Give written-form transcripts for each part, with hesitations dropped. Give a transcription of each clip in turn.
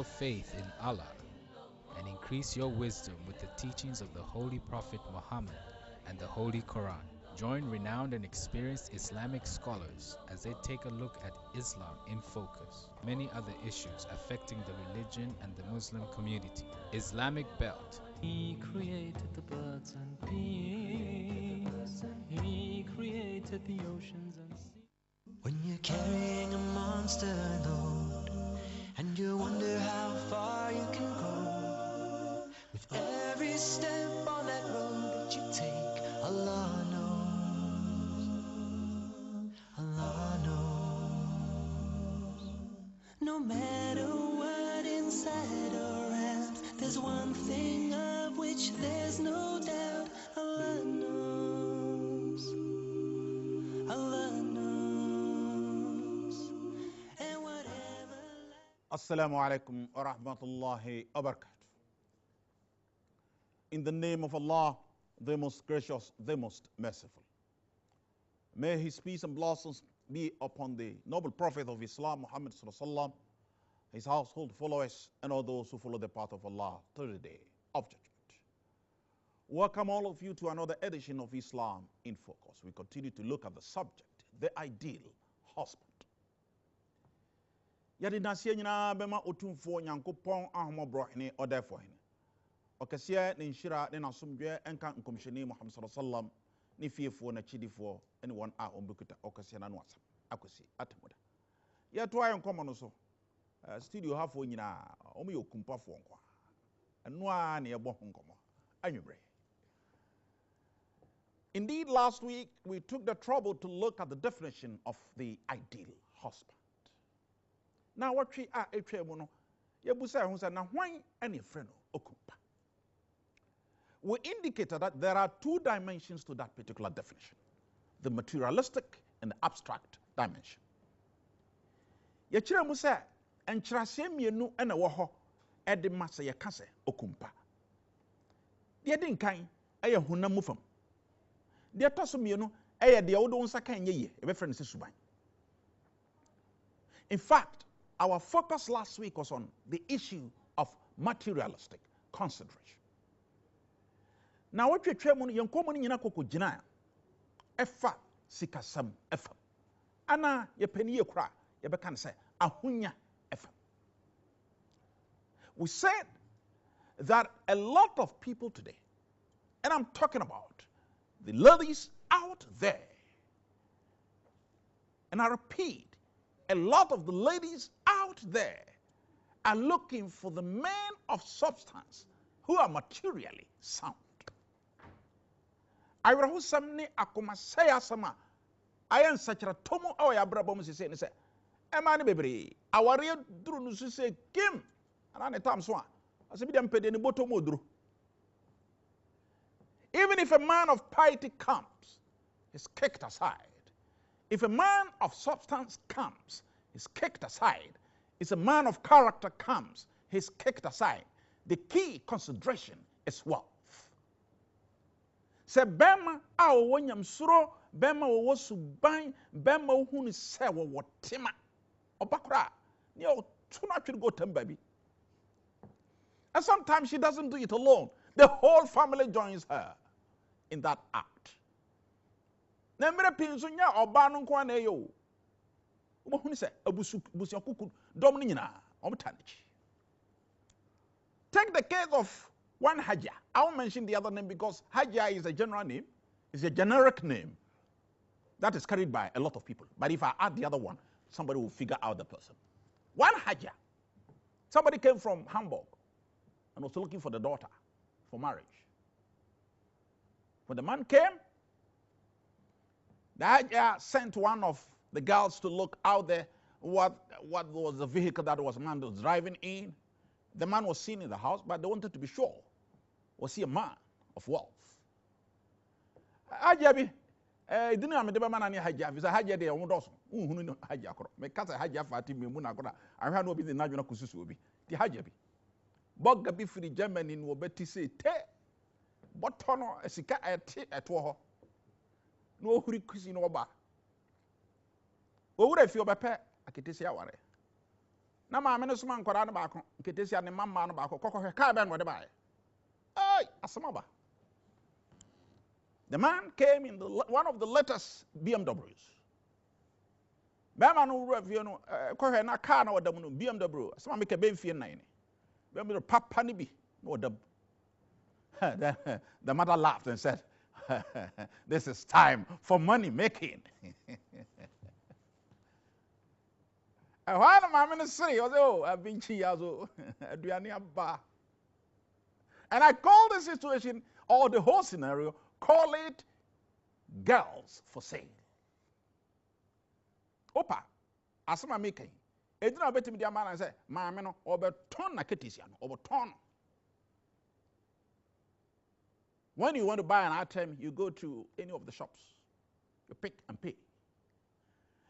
faith in Allah and increase your wisdom with the teachings of the Holy Prophet Muhammad and the Holy Quran. Join renowned and experienced Islamic scholars as they take a look at Islam in focus, many other issues affecting the religion and the Muslim community. Islamic Belt. He created the birds and bees. He created the oceans and seas. When you're carrying a monster load and you wonder how far you can go, with every step on that road that you take, Allah knows. Allah knows. No matter what inside or out, there's one thing of which there's no doubt. Allah knows. Allah knows. And whatever. Assalamu alaikum wa rahmatullahi wa barakatuh. In the name of Allah, the most gracious, the most merciful. May his peace and blessings be upon the noble prophet of Islam, Muhammad sallallahu alaihi wasallam, his household followers, and all those who follow the path of Allah till the day of judgment. Welcome all of you to another edition of Islam in Focus. We continue to look at the subject, the ideal husband. Yadi nasiye nyina bema otumfo nyankopon ahomobro hene odefo hene. Okasiye ne nhyira ne nasomdwe enka nkomhyeni Muhammad sallallahu alaihi wasallam ne fiefo na chidifo ene won a ombekuta okasiye na no asam akosi atemoda. Yeto ayo nkomo no so. Studio hafo nyina omo yokumpafo nkwa. Eno a ne yebo nkomo anwubre. Indeed, last week we took the trouble to look at the definition of the ideal husband. Now what we are etwa no yebusa hu say na hwan ene frɛ no okumpa. We indicated that there are two dimensions to that particular definition, the materialistic and the abstract dimension. Yɛkyerɛ mu sɛ enkyerɛseɛ mienu ene wɔ hɔ ɛde ma sɛ yɛka sɛ okumpa. Deɛ di nkan ɛyɛ honam mu fam. Deɛ tɔ so mienu ɛyɛ deɛ wode wo nsa kan nyɛ yie ɛbɛfrɛ no sɛ suban. In fact, our focus last week was on the issue of materialistic consideration. Now, what we try to do, we nyina koko gyina ɛfa sikasam ɛfa. Ana ye penny kra ye bɛka ne sɛ ahonya ɛfa. We said that a lot of people today, and I'm talking about the ladies out there, and I repeat, a lot of the ladies out there are looking for the men of substance who are materially sound. I will some ne akoma say asama. I am such a tomo or ya brabom say ne say. Emani bebre. Aware duru no say kim. And time so. As be dem pede ne bottom odru. Even if a man of piety comes, he's kicked aside. If a man of substance comes, he's kicked aside. If a man of character comes, he's kicked aside. The key consideration is wealth. Se bema a wo nyamsuro, bema wo suban, bema wo hu ni se wo tema. Obakra, ni o tuna twi go tem baby. And sometimes she doesn't do it alone. The whole family joins her in that act. Na mere pinso nya oba no nko na eyo. Wo hu ni se abusu kuku dom ni nyina, omtanichi. Take the case of one Hajia. I won't mention the other name because Hajia is a general name. It's a generic name that is carried by a lot of people. But if I add the other one, somebody will figure out the person. One Hajia. Somebody came from Hamburg and was looking for the daughter for marriage. When the man came, the Hajia sent one of the girls to look out there what was the vehicle that was man was driving in. The man was seen in the house, but they wanted to be sure. Was he a man of wealth? Hajabi, didn't have the man any hajab. Is a hajab de ondoso. Uhunu hajakro. Me kasa hajab fati me muna kora. I have no be the najuna kususu obi. The hajabi. Bog be free German in wobeti say te. Botono esika ete etwo. No huri kusi no ba. Owura fi obepe akete sia ware. Na maame no soma nkwadaa no baako nketesia ne mama no baako kɔkɔhwɛ kaa bɛn wɔde baeɛ. Hey, asomaba. The man came in one of the latest BMWs. Bɛrima no wura fie no kɔhwɛ na kaa na wɔda mu no BMW asoma meka bɛn fie nan ni. BMW papa ni bi na wɔda mu. The mother laughed and said, this is time for money making. And while the mama is saying, oh, I've been chiazo, and I call the situation or the whole scenario, call it girls for sale. Opa, asama making. Edina beti mi diamana and say, mama no, overturn na ketisiano, overturn. When you want to buy an item, you go to any of the shops. You pick and pay.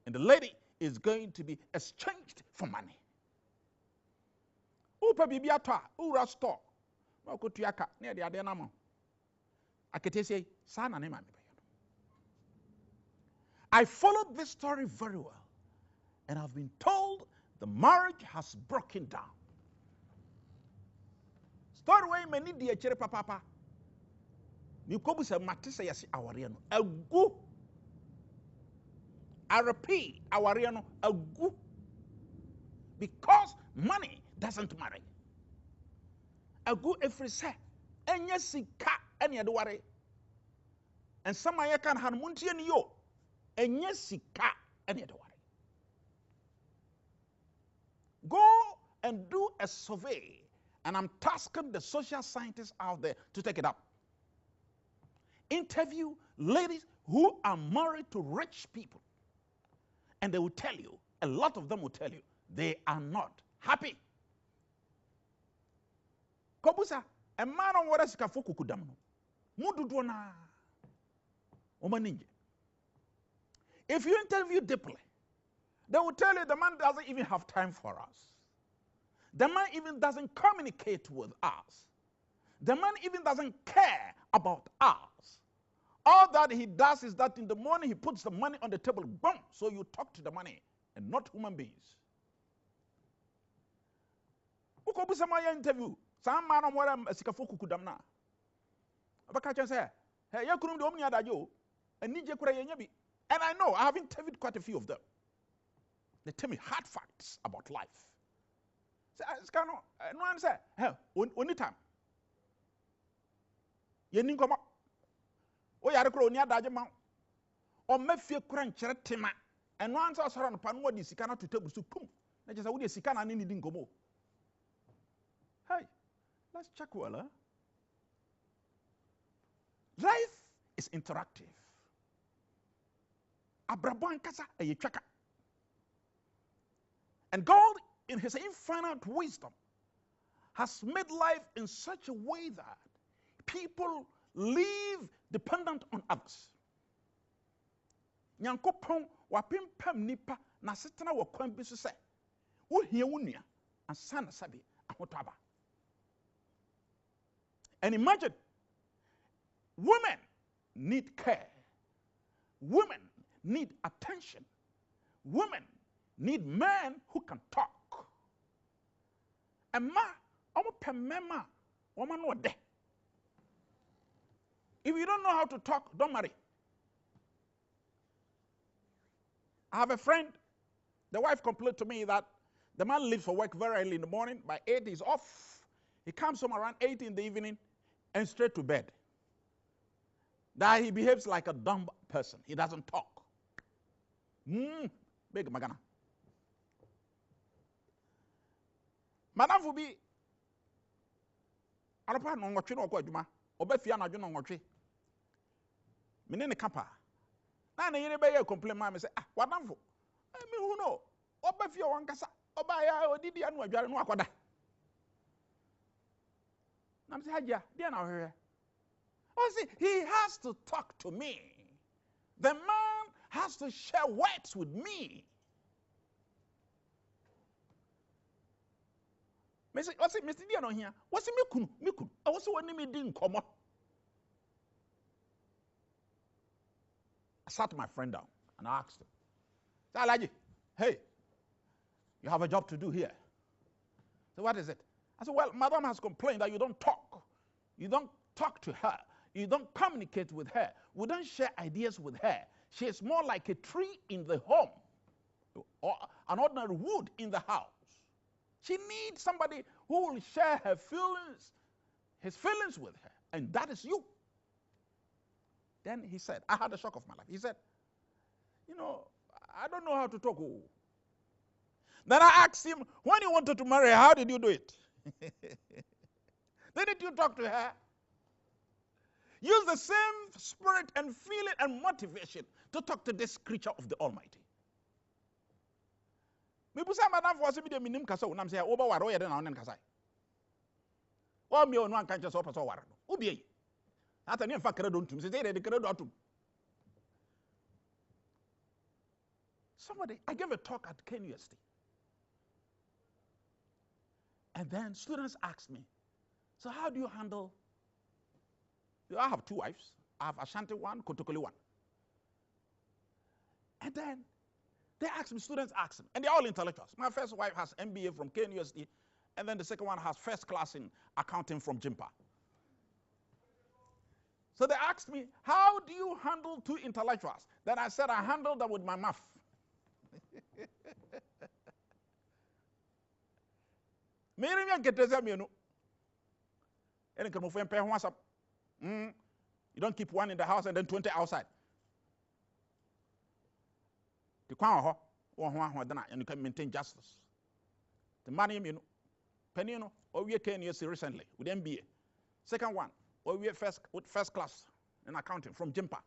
And the lady is going to be exchanged for money. Upa bibiata, ura store. Mako tuyaka, near the adenamo. Aketese, sana ne mami. I followed this story very well. And I've been told the marriage has broken down. Story way many dear chere papa. Nikobu se matisa yasi awariano. Agu. I repeat, awariano agu. Because money doesn't marry. Agu every se. Enye sika enye duware. And some can han munti en yo. Enye sika enye duware. Go and do a survey. And I'm tasking the social scientists out there to take it up. Interview ladies who are married to rich people. And they will tell you, a lot of them will tell you, they are not happy. Kobusa, a man on what is kafuku kudamno. Mududwana. Omaninje. If you interview deeply, they will tell you the man doesn't even have time for us. The man even doesn't communicate with us. The man even doesn't care about us. All that he does is that in the morning he puts the money on the table, boom, so you talk to the money and not human beings. Uko samaya interview, some man on what sikafuku kudamna. Abakacha say, hey, yakunum de omni adajo, and nije kura yenyabi. And I know, I have interviewed quite a few of them. They tell me hard facts about life. Say, no one say, hey, only time. Yenin koma. O yare kro oni adaje ma o mafie kura nkyere tema eno ansa osoro no pa no wodi sika na to table so pum na je say wodi sika na ne di ngomo. Hey, let's check well, huh? Life is interactive. Abrabon kasa ayetwaka. And God in his infinite wisdom has made life in such a way that people live dependent on others. Nyankopon wapimpam nipa na setena wo kwan bi so se wo hia wonua ansa na sabe ahotaba. And imagine, women need care. Women need attention. Women need men who can talk. And ma omo pemema woman no de. If you don't know how to talk, don't marry. I have a friend, the wife complained to me that the man leaves for work very early in the morning. By 8, he's off. He comes home around 8 in the evening and straight to bed. That he behaves like a dumb person. He doesn't talk. Big magana. Madam Fubi, I don't know what you know. Obefia na dwono nwotwe mene ne kapa na na yire be ye complain ma me say wadamfo me hu no obefia wankasa oba ya odidi anu adware no akoda na me say hagia dia na hwehwe. Oh, see, he has to talk to me. The man has to share words with me. Me say, what's it, Mr. Dia no here? What's it me kunu? I was one me din komo. I sat my friend down and I asked him, Alaji, hey, you have a job to do here. So what is it? I said, well, Madam has complained that you don't talk. You don't talk to her. You don't communicate with her. We don't share ideas with her. She is more like a tree in the home or an ordinary wood in the house. She needs somebody who will share her feelings, his feelings with her. And that is you. Then he said, I had a shock of my life. He said, you know, I don't know how to talk. Then I asked him, when you wanted to marry her, how did you do it? Didn't you talk to her? Use the same spirit and feeling and motivation to talk to this creature of the Almighty. Mibusa madam for asibi de minim kasa unam say oba waro ye de na onen kasa. O mi onu anka nche so person waro no. Obi yi. Ata ne mfa credo ntum say de credo atum. Somebody, I gave a talk at KNUST. And then students asked me, so how do you handle? I have two wives. I have Ashanti one, Kotokoli one. And then they asked me, students asked me, and they're all intellectuals. My first wife has MBA from KNUST, and then the second one has first class in accounting from JIMPA. So they asked me, how do you handle two intellectuals? Then I said, I handle them with my mouth. You don't keep one in the house and then 20 outside. And you can maintain justice. The money, penny, or we came here recently with MBA. Second one, or we with first class in accounting from JIMPA.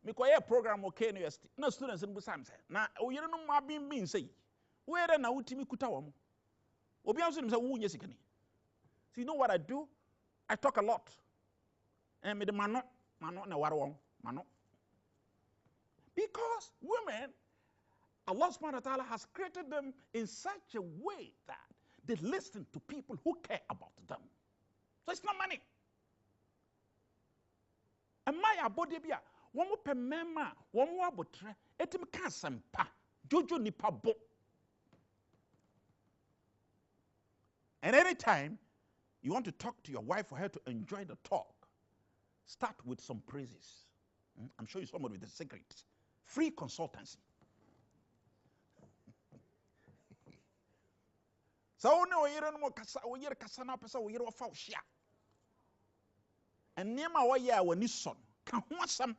Because a program okay university. No students in Busam say. Now, you don't know what being say. Where then I would timi kutawam. Obianso say who yesikani. So you know what I do? I talk a lot. And me the mano na warwong mano. Because women, Allah subhanahu wa ta'ala has created them in such a way that they listen to people who care about them. So it's not money. And my body bia one more mema, one more abotre, etim kan sempa, jojo nipa bo. And anytime you want to talk to your wife for her to enjoy the talk, start with some praises. I'm sure you somebody with the secret. Free consultancy. So no no kasa o yere kasa na pesa o yere o fa o hia. And nema wa ya wani son ka ho asam.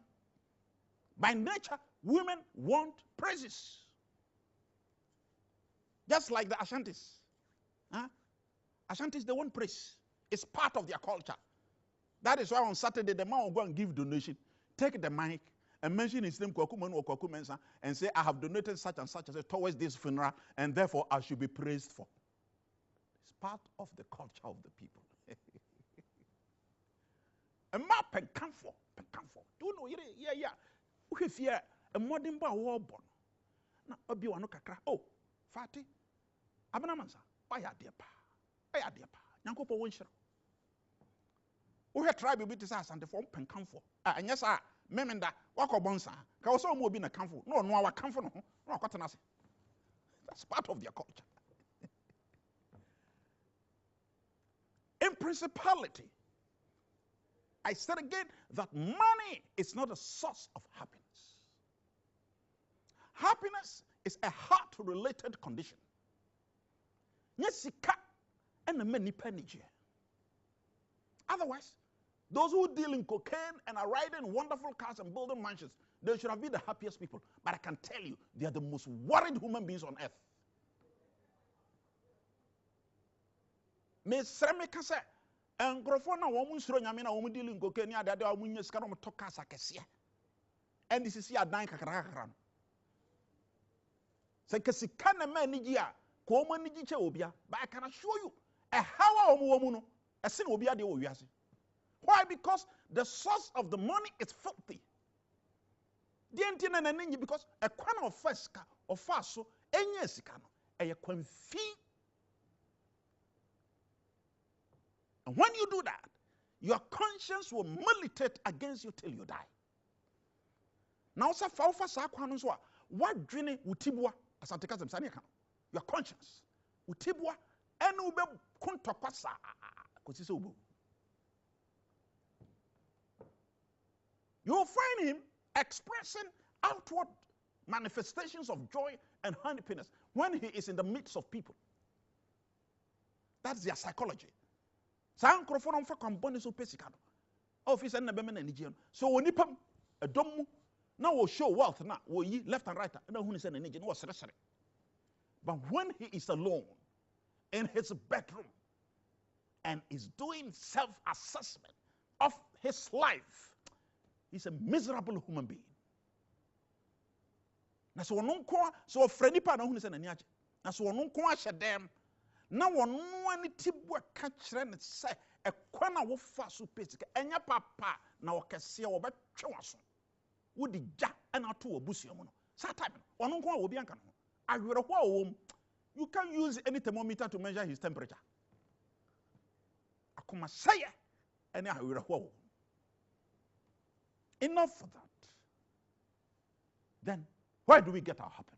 By nature, women want praises. Just like the Ashantis. Huh? Ashantis, they want praise. It's part of their culture. That is why on Saturday, the man will go and give donation. Take the mic and mention his name, and say, I have donated such and such towards this funeral, and therefore I should be praised for. It's part of the culture of the people. A map and comfort. Do you know? Yeah. If you a modern bar war born, now Obi-Wan kakra. Oh, Fati, Abanamansa, why are dear pa? Yanko po winshiro. We have tried to be this and the form pen comfort. And yes, memenda, wako bonsa, Kawaso mo be na comfort. No, our comfort, no, cottonasi. That's part of their culture. In principality, I said again that money is not a source of happiness. Happiness is a heart-related condition. Yesika and many pennies. Otherwise, those who deal in cocaine and are riding wonderful cars and building mansions, they should have been the happiest people. But I can tell you, they are the most worried human beings on earth. Miss Semika said, and Grofona woman Sronyamina woman dealing cocaine, that they are winning Scarom Tokasa Cassia. And this is here dying Kakran. Sekasi kana manijia, ko maniji obia, but I can assure you, a how woman, a sin obia de obiasi. Why? Because the source of the money is filthy. The antina na ninji because a kwana of feska or faso, enye sikano, a kwanfi. And when you do that, your conscience will militate against you till you die. Now, sa faufa sa kwanuswa, what dreaming utibwa? Your conscience. Utibwa enu be kontokwasa kosise obo. You'll find him expressing outward manifestations of joy and happiness when he is in the midst of people. That's their psychology. San krofo fa kwambone so pesika no. Officer na be me na nigye no. So onipam edom mu na wo show wealth na wo yi left and right na hu ni se na nigye no wo sere sere. But when he is alone in his bedroom and is doing self-assessment of his life, he's a miserable human being. Na so ono nko so ofrani pa na hu ni se na ni age. Na so ono nko ahye dem na wono ani tibu ka kire ne se ekwa na wo fa so pesika enya papa na wo kese wo betwe waso wodi gya na to obusuo mu no sa time no wono nko a wo bi anka no ahwere ho a wo you can't use any thermometer to measure his temperature akoma saye ene ahwere ho. Enough for that. Then where do we get our happiness?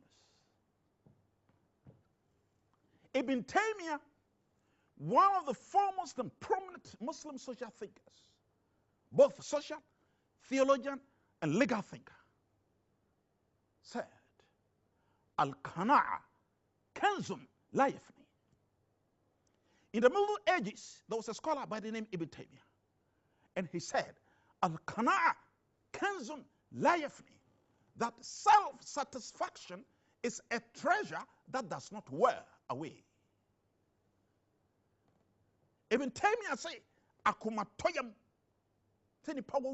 Ibn Taymiyyah, one of the foremost and prominent Muslim social thinkers, both social, theologian, and legal thinker, said, Al-Qana'a kanzun la yafni. In the Middle Ages, there was a scholar by the name Ibn Taymiyyah, and he said, Al-Qana'a kanzun la yafni, that self-satisfaction is a treasure that does not wear away. Ibn Taymiyyah say, akuma toyam, tini power